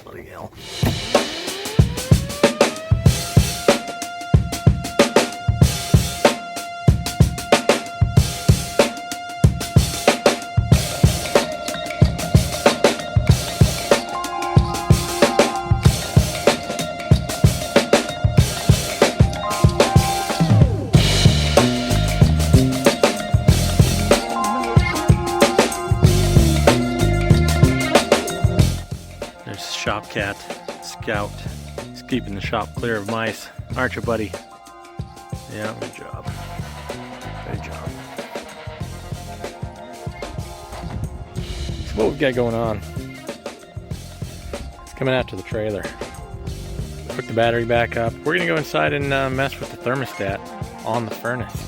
Bloody hell. Shop cat, Scout. He's keeping the shop clear of mice. Aren't you, buddy? Yeah, good job. Good job. So what we got going on? It's coming out to the trailer. Hook the battery back up. We're gonna go inside and mess with the thermostat on the furnace.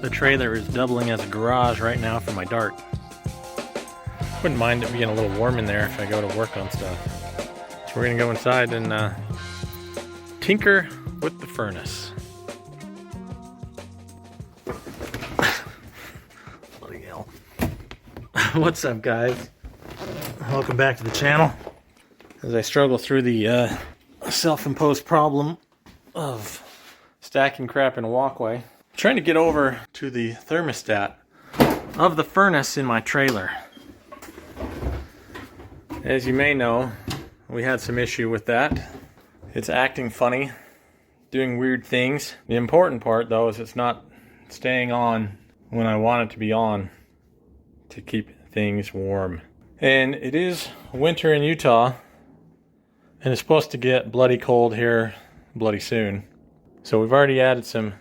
The trailer is doubling as a garage right now for my dart. Wouldn't mind it being a little warm in there if I go to work on stuff. So we're gonna go inside and tinker with the furnace. Bloody hell. What's up, guys? Welcome back to the channel. As I struggle through the self-imposed problem of stacking crap in a walkway, I'm trying to get over to the thermostat of the furnace in my trailer. As you may know, we had some issue with that. It's acting funny, doing weird things. The important part, though, is it's not staying on when I want it to be on to keep things warm. And it is winter in Utah, and it's supposed to get bloody cold here bloody soon. So we've already added some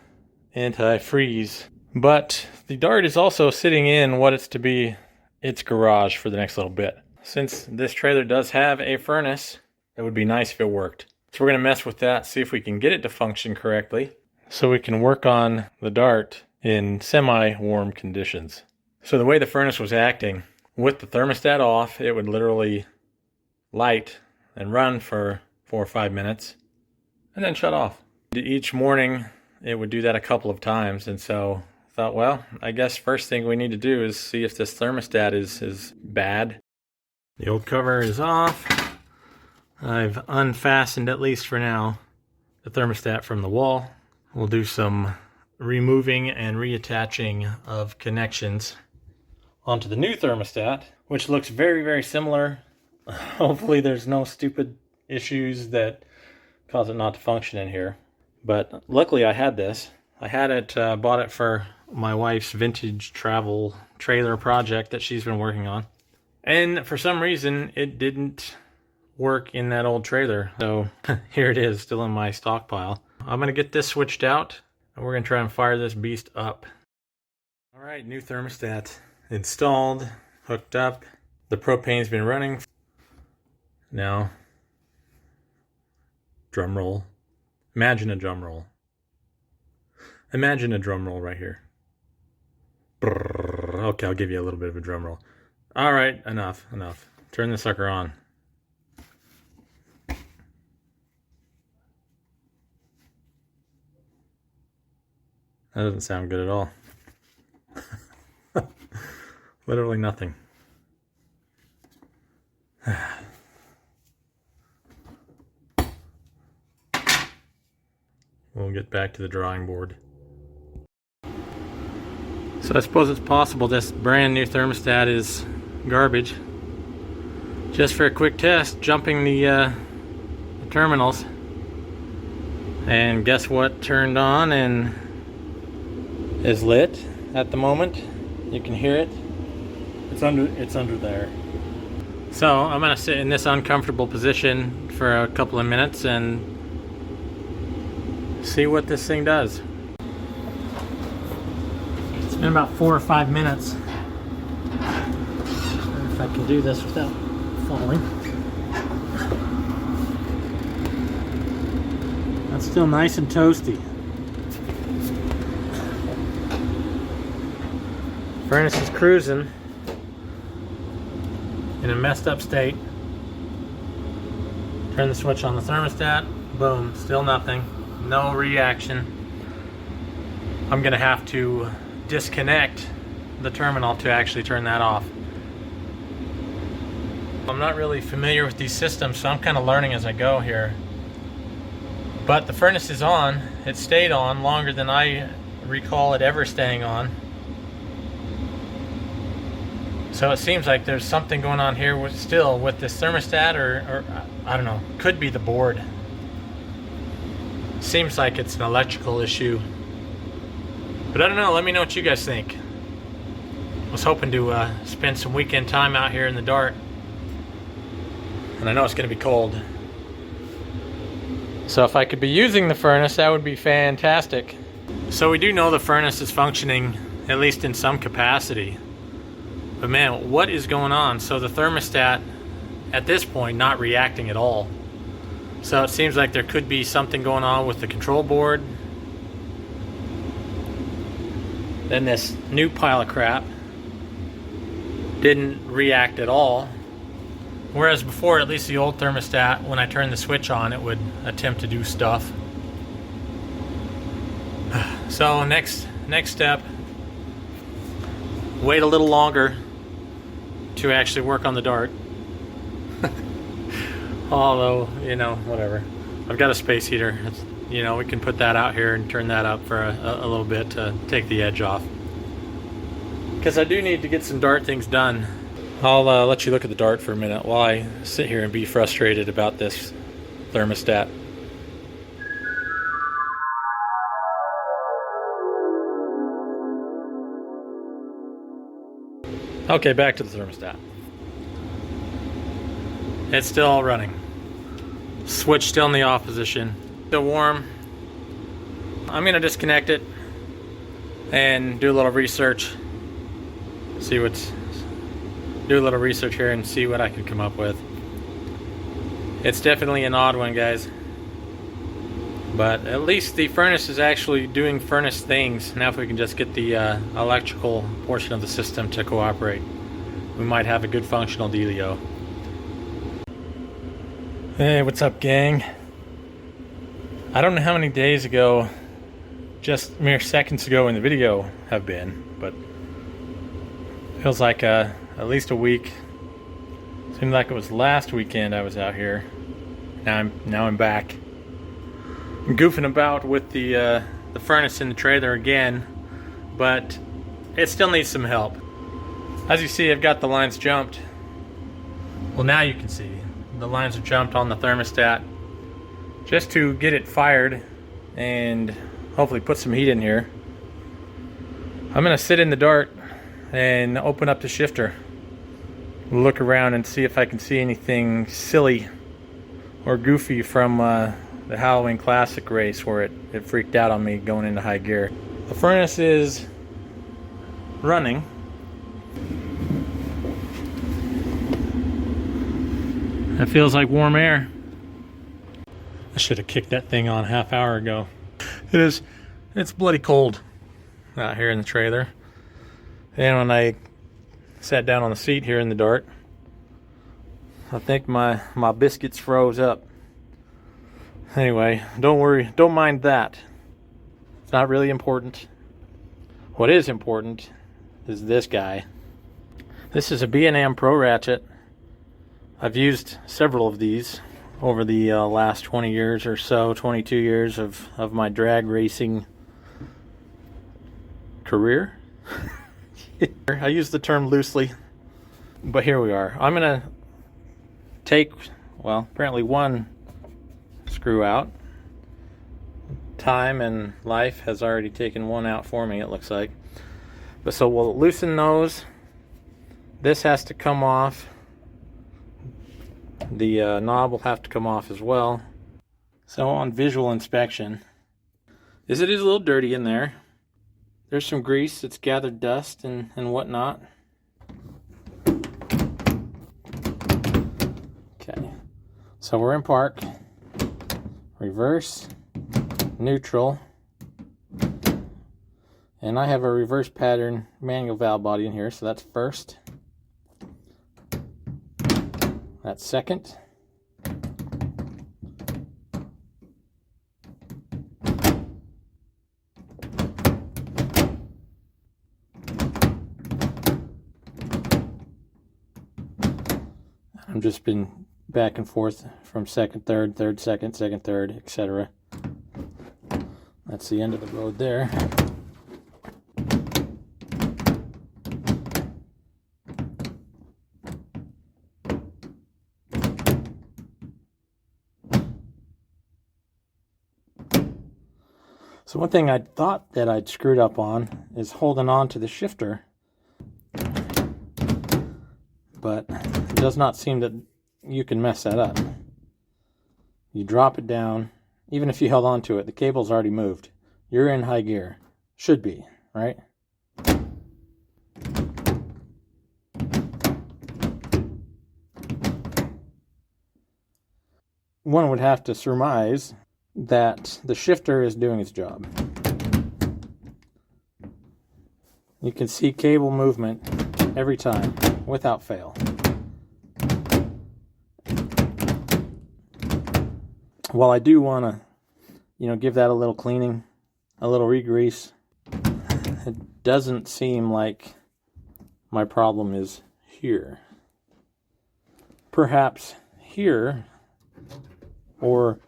anti-freeze. But the dart is also sitting in what it's to be its garage for the next little bit. Since this trailer does have a furnace, it would be nice if it worked. So we're going to mess with that, see if we can get it to function correctly, so we can work on the dart in semi-warm conditions. So the way the furnace was acting, with the thermostat off, it would literally light and run for 4 or 5 minutes, and then shut off. Each morning, it would do that a couple of times, and so I thought, well, I guess first thing we need to do is see if this thermostat is bad. The old cover is off. I've unfastened, at least for now, the thermostat from the wall. We'll do some removing and reattaching of connections onto the new thermostat, which looks very, very similar. Hopefully there's no stupid issues that cause it not to function in here. But luckily I had this. I had it, bought it for my wife's vintage travel trailer project that she's been working on. And for some reason, it didn't work in that old trailer. So here it is, still in my stockpile. I'm going to get this switched out, and we're going to try and fire this beast up. All right, new thermostat installed, hooked up. The propane's been running. Now, drum roll. Imagine a drum roll. Imagine a drum roll right here. Brrr. Okay, I'll give you a little bit of a drum roll. All right, enough. Turn the sucker on. That doesn't sound good at all. Literally nothing. We'll get back to the drawing board. So I suppose it's possible this brand new thermostat is garbage. Just for a quick test, jumping the terminals, and guess what turned on and is lit at the moment? You can hear it. It's under there. So I'm gonna sit in this uncomfortable position for a couple of minutes and see what this thing does. It's been about 4 or 5 minutes. If I can do this without falling. That's still nice and toasty. Furnace is cruising in a messed up state. Turn the switch on the thermostat. Boom, still nothing. No reaction. I'm gonna have to disconnect the terminal to actually turn that off. I'm not really familiar with these systems, so I'm kind of learning as I go here. But the furnace is on. It stayed on longer than I recall it ever staying on. So it seems like there's something going on here with this thermostat, or I don't know, could be the board. Seems like it's an electrical issue. But I don't know, let me know what you guys think. I was hoping to spend some weekend time out here in the dark. And I know it's going to be cold. So if I could be using the furnace, that would be fantastic. So we do know the furnace is functioning, at least in some capacity. But man, what is going on? So the thermostat, at this point, not reacting at all. So it seems like there could be something going on with the control board. Then this new pile of crap didn't react at all. Whereas before, at least the old thermostat, when I turned the switch on, it would attempt to do stuff. So next step, wait a little longer to actually work on the dart. Although, you know, whatever. I've got a space heater. You know, we can put that out here and turn that up for a little bit to take the edge off. Because I do need to get some dart things done. I'll let you look at the dart for a minute while I sit here and be frustrated about this thermostat. Okay, back to the thermostat. It's still running. Switch still in the off position. Still warm. I'm gonna disconnect it and do a little research. Do a little research here and see what I can come up with. It's definitely an odd one, guys. But at least the furnace is actually doing furnace things. Now if we can just get the electrical portion of the system to cooperate, we might have a good functional dealio. Hey, what's up, gang? I don't know how many days ago, just mere seconds ago in the video have been, but feels like at least a week. Seemed like it was last weekend I was out here. Now I'm back. I'm goofing about with the furnace in the trailer again, but it still needs some help. As you see, I've got the lines jumped. Well, now you can see the lines are jumped on the thermostat just to get it fired and hopefully put some heat in here. I'm gonna sit in the dart and open up the shifter, look around and see if I can see anything silly or goofy from the Halloween Classic race where it freaked out on me going into high gear. The furnace is running. That feels like warm air. I should have kicked that thing on a half hour ago. It's bloody cold out here in the trailer. And when I sat down on the seat here in the dart, I think my biscuits froze up. Anyway, don't worry, don't mind that. It's not really important. What is important is this guy. This is a B&M Pro Ratchet. I've used several of these over the last 20 years or so, 22 years of my drag racing career. I use the term loosely, but here we are. I'm gonna take, well, apparently one screw out. Time and life has already taken one out for me, it looks like. But so we'll loosen those. This has to come off. The knob will have to come off as well. So on visual inspection, it is a little dirty in there. There's some grease that's gathered dust and whatnot. Okay, so we're in park. Reverse, neutral, and I have a reverse pattern manual valve body in here, so that's first. That's second. I've just been back and forth from second, third, third, second, second, third, etc. That's the end of the road there. So one thing I thought that I'd screwed up on is holding on to the shifter. But it does not seem that you can mess that up. You drop it down. Even if you held on to it, the cable's already moved. You're in high gear. Should be, right? One would have to surmise that the shifter is doing its job. You can see cable movement every time without fail. While I do want to, give that a little cleaning, a little re-grease, it doesn't seem like my problem is here. Perhaps here or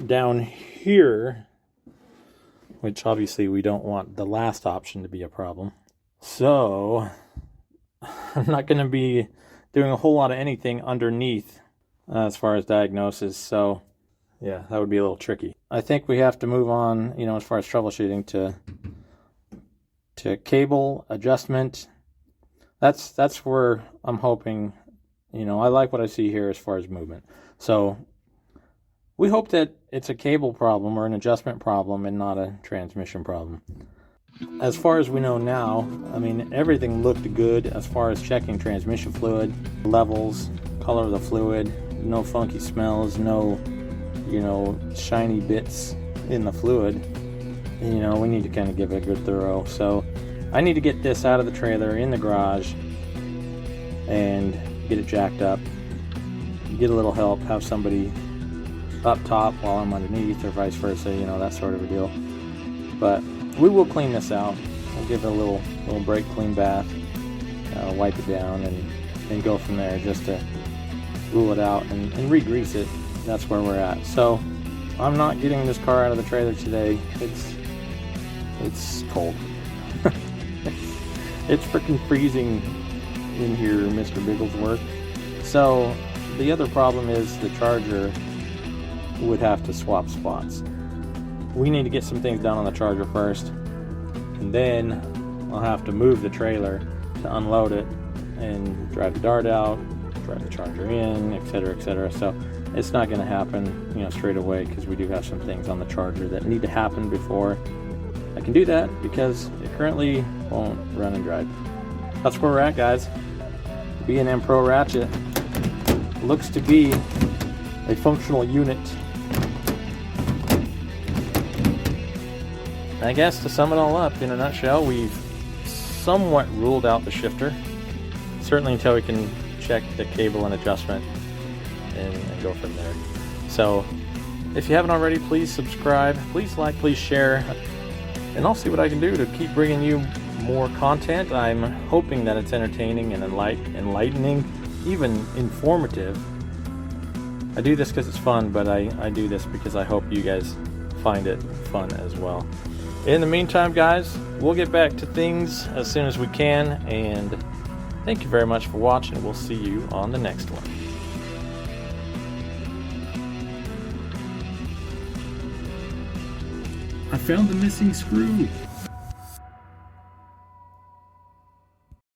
down here, which obviously we don't want the last option to be a problem. So I'm not going to be doing a whole lot of anything underneath as far as diagnosis. So yeah, that would be a little tricky. I think we have to move on, as far as troubleshooting to cable adjustment. That's where I'm hoping, I like what I see here as far as movement. So we hope that it's a cable problem or an adjustment problem and not a transmission problem. As far as we know now, everything looked good as far as checking transmission fluid, levels, color of the fluid, no funky smells, no, shiny bits in the fluid. We need to kind of give it a good thorough. So I need to get this out of the trailer in the garage and get it jacked up, get a little help, have somebody up top while I'm underneath or vice versa, that sort of a deal. But we will clean this out. We'll give it a little brake clean bath, wipe it down and go from there just to rule it out and re-grease it. That's where we're at. So I'm not getting this car out of the trailer today. It's cold. It's freaking freezing in here, Mr. Bigglesworth. So the other problem is the charger would have to swap spots. We need to get some things done on the charger first, and then I'll have to move the trailer to unload it and drive the dart out, drive the charger in, etc., etc. So it's not going to happen, straight away, because we do have some things on the charger that need to happen before I can do that, because it currently won't run and drive. That's where we're at, guys. The B&M Pro Ratchet looks to be a functional unit. I guess to sum it all up, in a nutshell, we've somewhat ruled out the shifter. Certainly until we can check the cable and adjustment and go from there. So if you haven't already, please subscribe, please like, please share, and I'll see what I can do to keep bringing you more content. I'm hoping that it's entertaining and enlightening, even informative. I do this because it's fun, but I do this because I hope you guys find it fun as well. In the meantime, guys, we'll get back to things as soon as we can, and thank you very much for watching. We'll see you on the next one. I found the missing screw.